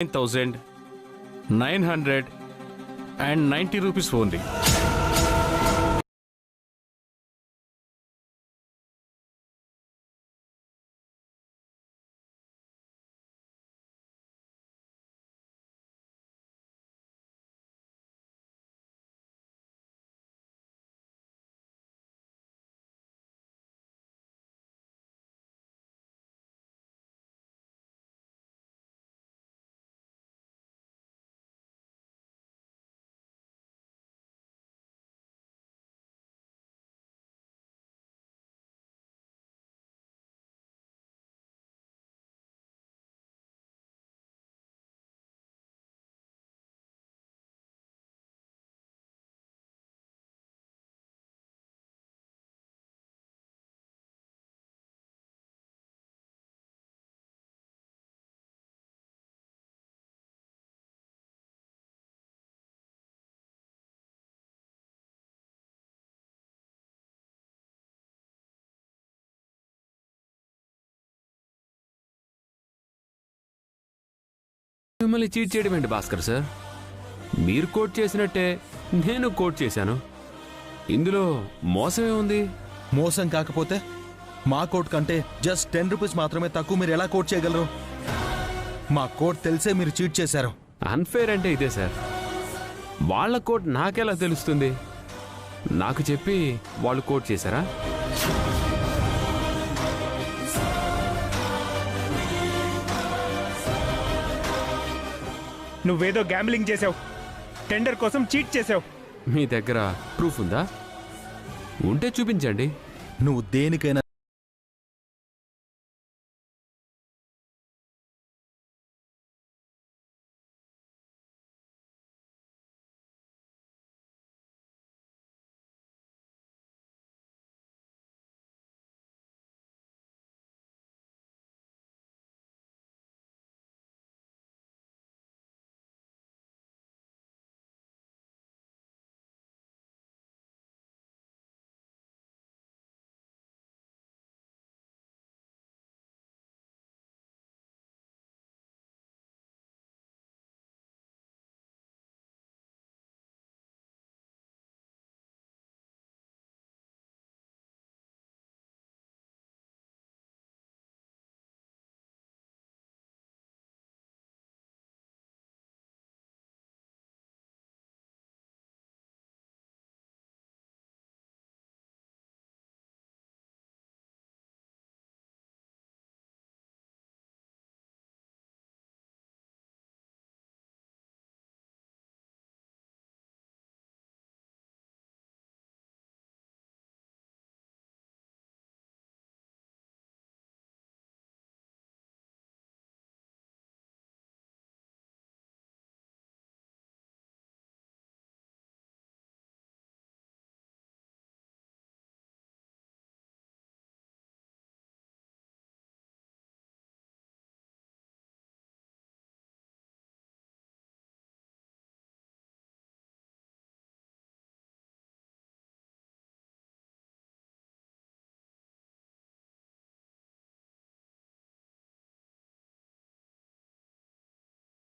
9,990 rupees only. మిమ్మల్ని cheat చేయడం ఏంటి భాస్కర్ సార్? మీరు కోట్ చేసినట్టే నేను కోట్ చేశాను. ఇందులో మోసమే ఉంది. మోసం కాకపోతే మా కోట్ కంటే జస్ట్ 10 రూపీస్ మాత్రమే తక్కువ మీరు ఎలా కోట్ చేయగలరు? మా కోట్ తెలిసే మీరు చీట్ చేశారు. అన్ఫేర్ అంటే ఇదే సార్. వాళ్ళ కోట్ నాకెలా తెలుస్తుంది? నాకు చెప్పి వాళ్ళు కోట్ చేశారా? నువ్వేదో గ్యాంబ్లింగ్ చేసావు, టెండర్ కోసం చీట్ చేసావు. మీ దగ్గర ప్రూఫ్ ఉందా? ఉంటే చూపించండి. నువ్వు దేనికైనా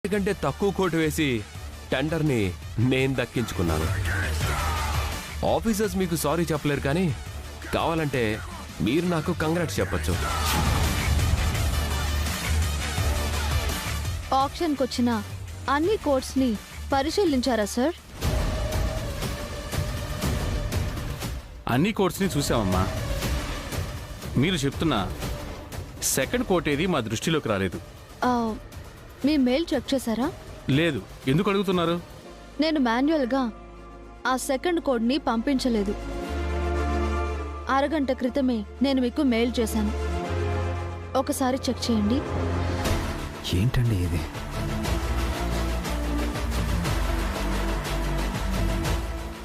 కంటే తక్కువ కోటు వేసి టెండర్ని నేను దక్కించుకున్నాను. ఆఫీసర్స్ మీకు సారీ చెప్పలేరు, కానీ కావాలంటే మీరు నాకు కంగ్రాట్స్ చెప్పచ్చు. ఆక్షన్కి వచ్చిన అన్ని కోట్స్ని పరిశీలించారా సార్? అన్ని కోట్స్ని చూసామమ్మా. మీరు చెప్తున్న సెకండ్ కోట్ ఏది మా దృష్టిలోకి రాలేదు. మీ మెయిల్ చెక్ చేశారా? లేదు. ఎందుకు అడుగుతున్నారు? నేను మాన్యువల్గా ఆ సెకండ్ కోడ్ని పంపించలేదు. అరగంట క్రితమే నేను మీకు మెయిల్ చేశాను. ఒకసారి చెక్ చేయండి. ఏంటండి ఇది?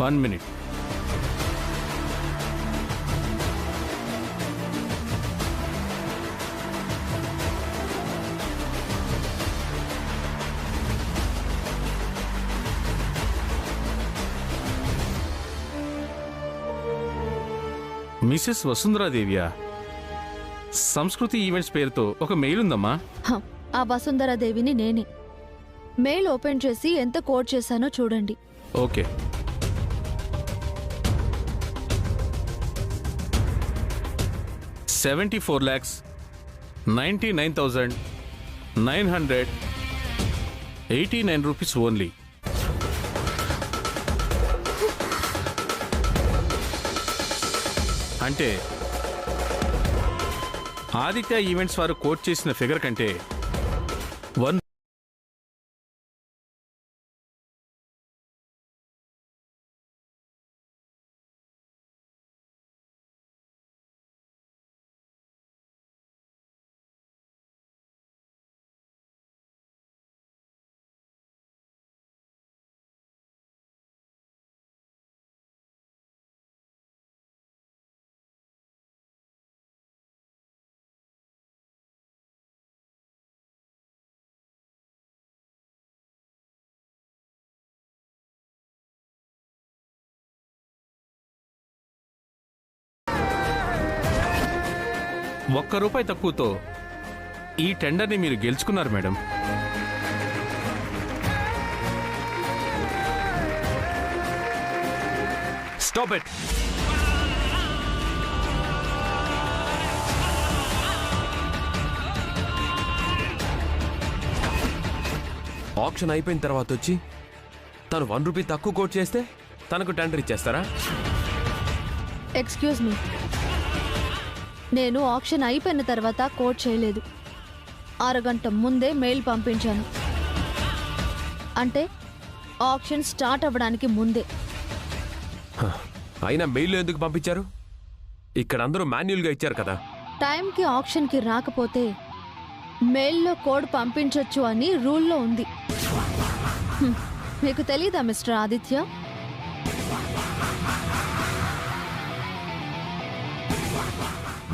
One minute. మిసెస్ వసుంధరాదేవియా? సంస్కృతి ఈవెంట్స్ పేరుతో ఒక మెయిల్ ఉందమ్మా. ఆ వసుంధరాదేవిని నేనే. మెయిల్ ఓపెన్ చేసి ఎంత కోట్ చేశానో చూడండి. ఓకే. ₹74,99,989 ఓన్లీ. అంటే ఆదిత్య ఈవెంట్స్ వారు కోట్ చేసిన ఫిగర్ కంటే 1 రూపాయి తక్కువతో ఈ టెండర్ని మీరు గెలుచుకున్నారు మేడం. Stop it. ఆప్షన్ అయిపోయిన తర్వాత వచ్చి తను ₹1 తక్కువ కోట్ చేస్తే తనకు టెండర్ ఇచ్చేస్తారా? ఎక్స్క్యూజ్ మీ, నేను ఆక్షన్ అయిపోయిన తర్వాత కోట్ చేయలేదు. 6 గంట ముందే మెయిల్ పంపించాను. అంటే ఆక్షన్ స్టార్ట్ అవ్వడానికి ముందే. అయినా మెయిల్లో ఎందుకు పంపించారు? ఇక్కడ అందరూ మాన్యువల్గా ఇచ్చారు కదా. టైంకి ఆక్షన్కి రాకపోతే మెయిల్లో కోడ్ పంపించొచ్చు అని రూల్లో ఉంది. మీకు తెలీదా మిస్టర్ ఆదిత్య?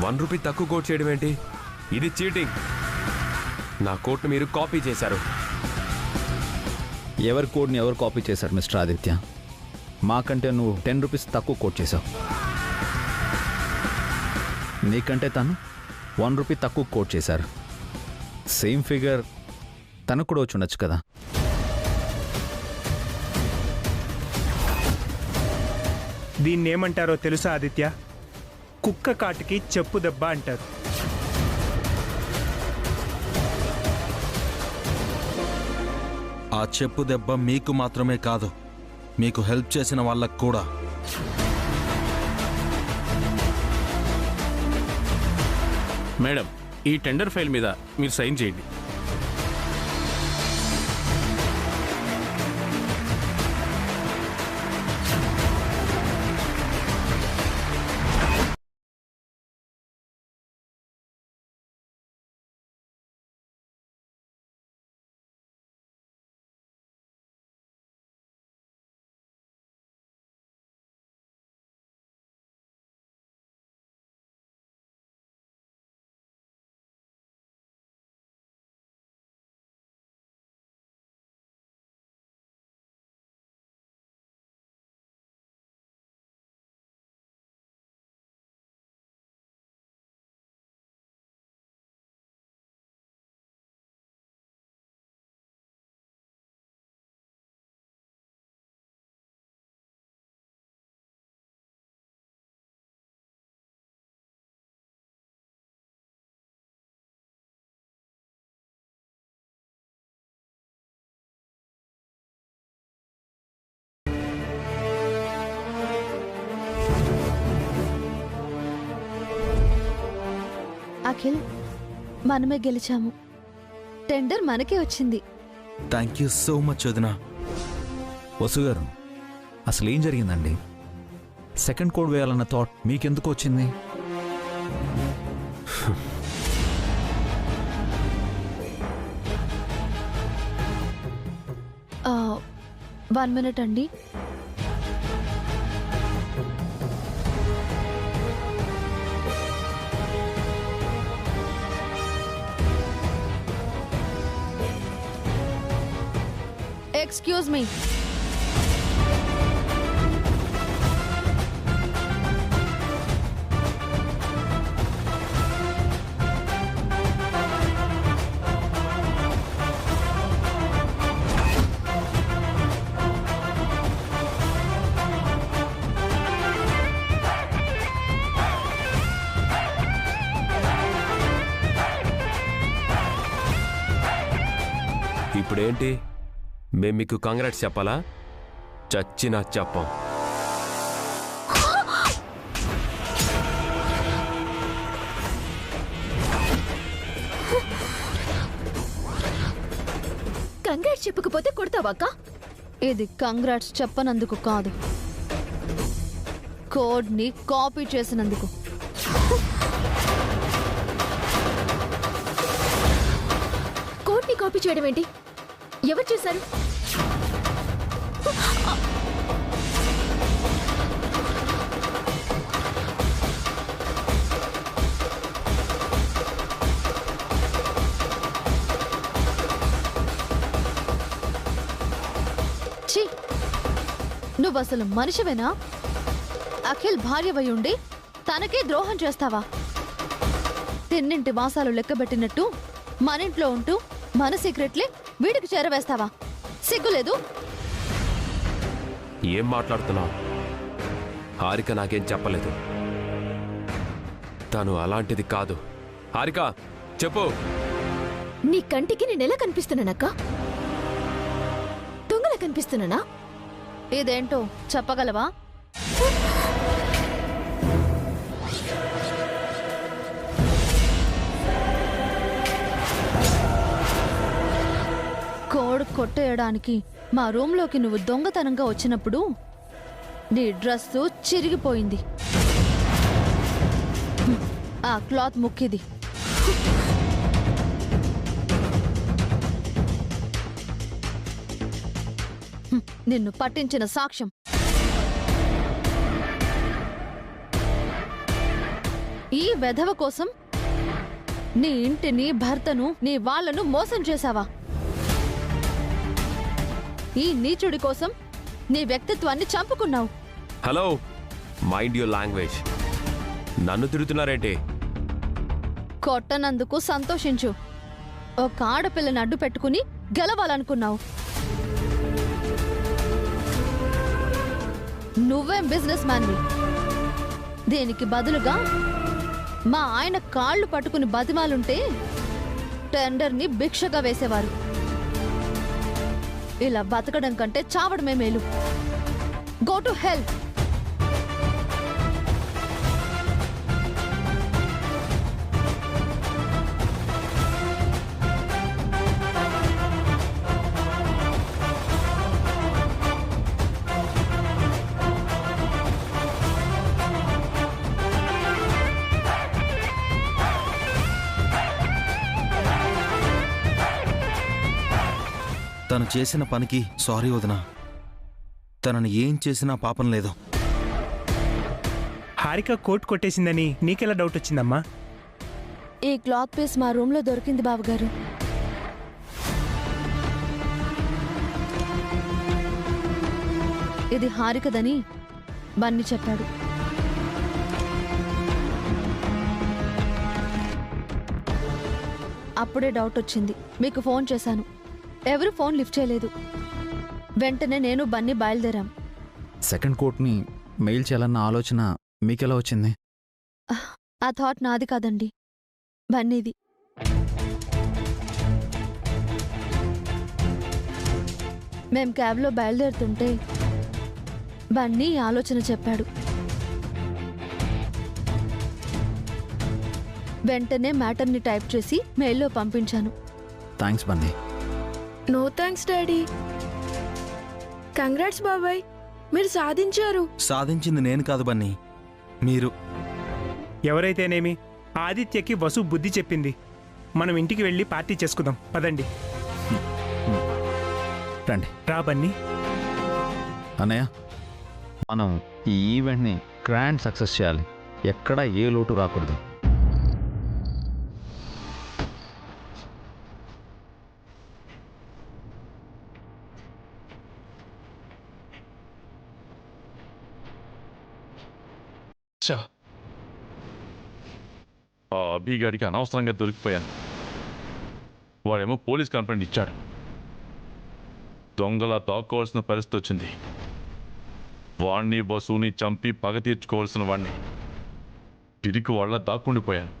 ₹1 తక్కువ కోట్ చేయడం ఏంటి? ఇది చీటింగ్. నా కోట్ను మీరు కాపీ చేశారు. ఎవరి కోడ్ని ఎవరు కాపీ చేశారు మిస్టర్ ఆదిత్య? మాకంటే నువ్వు ₹10 తక్కువ కోట్ చేశావు. నీకంటే తను ₹1 తక్కువ కోట్ చేశారు. సేమ్ ఫిగర్ తనకు కూడా వచ్చి ఉండొచ్చు కదా. దీన్ని ఏమంటారో తెలుసా ఆదిత్య? కుక్క కాటుకి చెప్పు దెబ్బ అంటారు. ఆ చెప్పు దెబ్బ మీకు మాత్రమే కాదు, మీకు హెల్ప్ చేసిన వాళ్ళకు కూడా. మేడం, ఈ టెండర్ ఫైల్ మీద మీరు సైన్ చేయండి. అఖిల్, మనమే గెలిచాము. టెండర్ మనకే వచ్చింది. థ్యాంక్ యూ సో మచ్ వదినా. వసు గారు, అసలు ఏం జరిగిందండి? సెకండ్ కోడ్ వేయాలన్న థాట్ మీకెందుకు వచ్చింది? 1 minute అండి. Excuse me. ఇప్పుడేంటి మేము మీకు కంగ్రాట్స్ చెప్పాలా? చచ్చినా చెప్పం. కంగ్రాట్స్ చెప్పకపోతే కొడతావాక? ఇది కంగ్రాట్స్ చెప్పనందుకు కాదు, కోడ్ని కాపీ చేసినందుకు. కోడ్ని కాపీ చేయడం ఏంటి? ఎవరు చేశారు? ఛీ, నువ్వు అసలు మనిషివేనా? అఖిల్ భార్యవై ఉండి తనకే ద్రోహం చేస్తావా? తిన్నింటి వాసాలు లెక్కబెట్టినట్టు మనింట్లో ఉంటూ మన సీక్రెట్లే వీడికి చేరవేస్తావా? సిగ్గులేదు? ఏం మాట్లాడుతున్నావు? హారిక నాకేం చెప్పలేదు. తను అలాంటిది కాదు. హారిక చెప్పు. నీ కంటికి నేనెలా కనిపిస్తున్నానక్క? దొంగలా కనిపిస్తున్నానా? ఇదేంటో చెప్పగలవా? కోడ్ కొట్టేయడానికి మా రూమ్లోకి నువ్వు దొంగతనంగా వచ్చినప్పుడు నీ డ్రెస్సు చిరిగిపోయింది. ఆ క్లాత్ ముక్కిది. నిన్ను పట్టించిన సాక్ష్యం. ఈ వెధవ కోసం నీ ఇంటిని, భర్తను, నీ వాళ్లను మోసం చేశావా? ఈ నీచుడి కోసం నీ వ్యక్తిత్వాన్ని చంపుకున్నావు. Hello, mind your language. నన్ను తిడుతున్నారేంటి? కొట్టనందుకు సంతోషించు. ఒక ఆడపిల్లని అడ్డు పెట్టుకుని గెలవాలనుకున్నావు. నువ్వేం బిజినెస్ మ్యాన్వి? దీనికి బదులుగా మా ఆయన కాళ్ళు పట్టుకుని బతిమాలుంటే టెండర్ని భిక్షగా వేసేవారు. ఇలా బతకడం కంటే చావడమే మేలు. Go to hell. తను చేసిన పనికి సారీ వదినా. తనని ఏం చేసినా పాపం లేదు. హారిక కోట్ కొట్టేసిందని నీకెలా డౌట్ వచ్చిందమ్మా? ఈ క్లాత్ పీస్ మా రూమ్లో దొరికింది బావగారు. ఇది హారికదని బన్నీ చెప్పాడు. అప్పుడే డౌట్ వచ్చింది. మీకు ఫోన్ చేశాను, ఎవరు ఫోన్ లిఫ్ట్ చేయలేదు. వెంటనే నేను బన్నీ బయలుదేరాం. సెకండ్ కోట్ని మెయిల్ చేయాలన్న ఆలోచన మీకెలా వచ్చింది? ఆ థాట్ నాది కాదండి, బన్నీది. మేం క్యాబ్లో బయలుదేరుతుంటే బన్నీ ఈ ఆలోచన చెప్పాడు. వెంటనే మ్యాటర్ని టైప్ చేసి మెయిల్లో పంపించాను. Thanks Bunny. No thanks daddy. Congrats బాబాయ్, మీరు సాధించారు. సాధించింది నేను కాదు బన్నీ, మీరు. ఎవరైతేనేమి ఆదిత్యకి వసు బుద్ధి చెప్పింది. మనం ఇంటికి వెళ్ళి పార్టీ చేసుకుందాం పదండి. రండి. రా బన్నీ. అన్నయ్య, మనం ఈ ఈవెంట్ని గ్రాండ్ సక్సెస్ చేయాలి. ఎక్కడా ఏ లోటు రాకూడదు. ఆ అభి గారికి అనవసరంగా దొరికిపోయాను. వాడేమో పోలీస్ కంప్లైంట్ ఇచ్చాడు. దొంగలా దాక్కోవాల్సిన పరిస్థితి వచ్చింది. వాణ్ణి బస్సుని చంపి పగ తీర్చుకోవాల్సిన వాణ్ణి పిరికి వాళ్ళ దాక్కుండిపోయాను.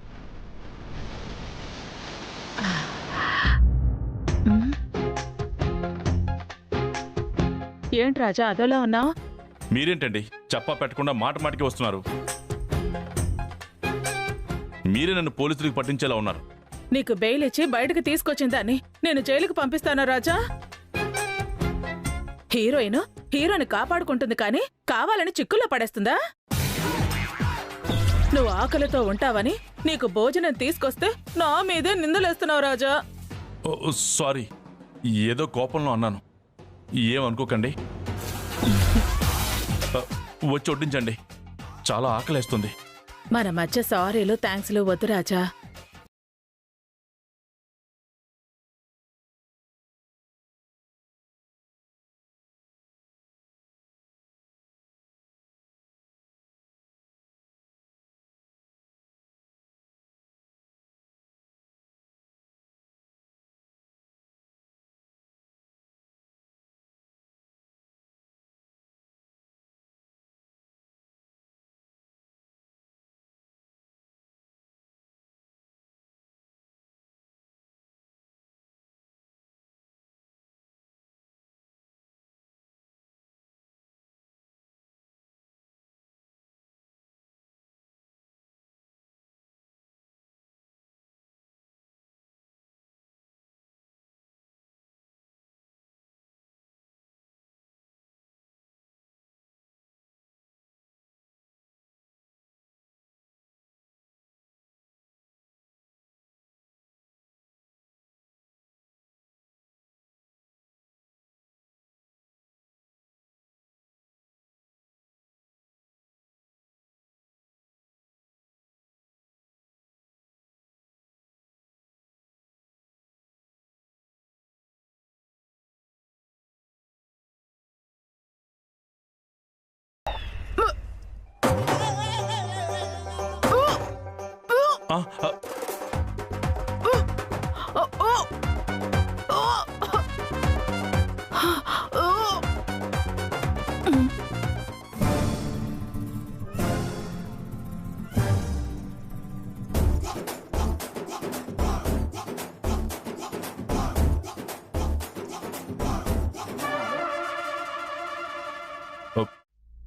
ఏంటి రాజా అదోలా ఉన్నావు? మీరేంటండి చెప్పా పెట్టకుండా మాట మాటికి వస్తున్నారు? మీరే నన్ను పోలీసులకు పట్టించేలా ఉన్నారు. నీకు బెయిల్ ఇచ్చి బయటకు తీసుకొచ్చిందాన్ని నేను జైలుకు పంపిస్తానా రాజా? హీరోని కాపాడుకుంటుంది కానీ కావాలని చిక్కుల్లో పడేస్తుందా? నువ్వు ఆకలితో ఉంటావని నీకు భోజనం తీసుకొస్తే నా మీదే నిందలేస్తున్నావు రాజా. సారీ, ఏదో కోపంలో అన్నాను, ఏమనుకోకండి. వచ్చి వడ్డించండి, చాలా ఆకలేస్తుంది. మన మధ్య సారీలు థ్యాంక్స్లు వద్దు రాజా.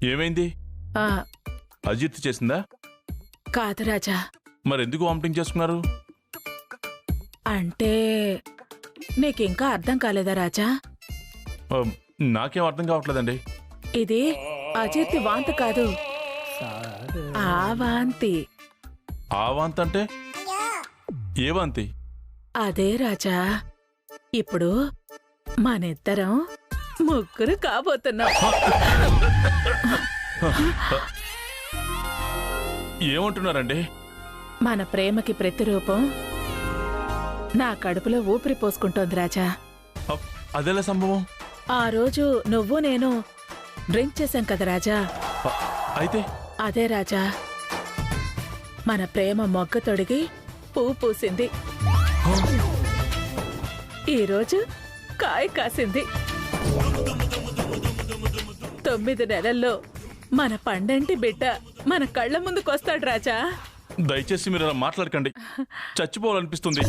ఏమైంది? అజిత్ చేసిందా? కాదు రాజా. మరెందుకు వామిటింగ్ చేసుకున్నారు? అంటే నీకింకా అర్థం కాలేదా రాజా? నాకేం అర్థం కావట్లేదండి. ఇది అజిత్ వాంతి కాదు, ఆ వాంతి. ఆ వాంతి అంటే ఏ వాంతి? అదే రాజా, ఇప్పుడు మనిద్దరం ముగ్గురు కాబోతున్నాం. ఏమంటున్నారండి? మన ప్రేమకి ప్రతిరూపం నా కడుపులో ఊపిరి పోసుకుంటోంది రాజా. అదెలా సంభవం? ఆ రోజు నువ్వు నేను డ్రింక్ చేశాం కదా రాజా. అయితే అదే రాజా, మన ప్రేమ మొగ్గ తొడిగి పువ్వు పూసింది. ఈరోజు కాయ కాసింది. 9 నెలల్లో మన పండంటి బిడ్డ మన కళ్ళ ముందుకొస్తాడు రాజా. దయచేసి మీరు అలా మాట్లాడకండి, చచ్చిపోవాలనిపిస్తుంది.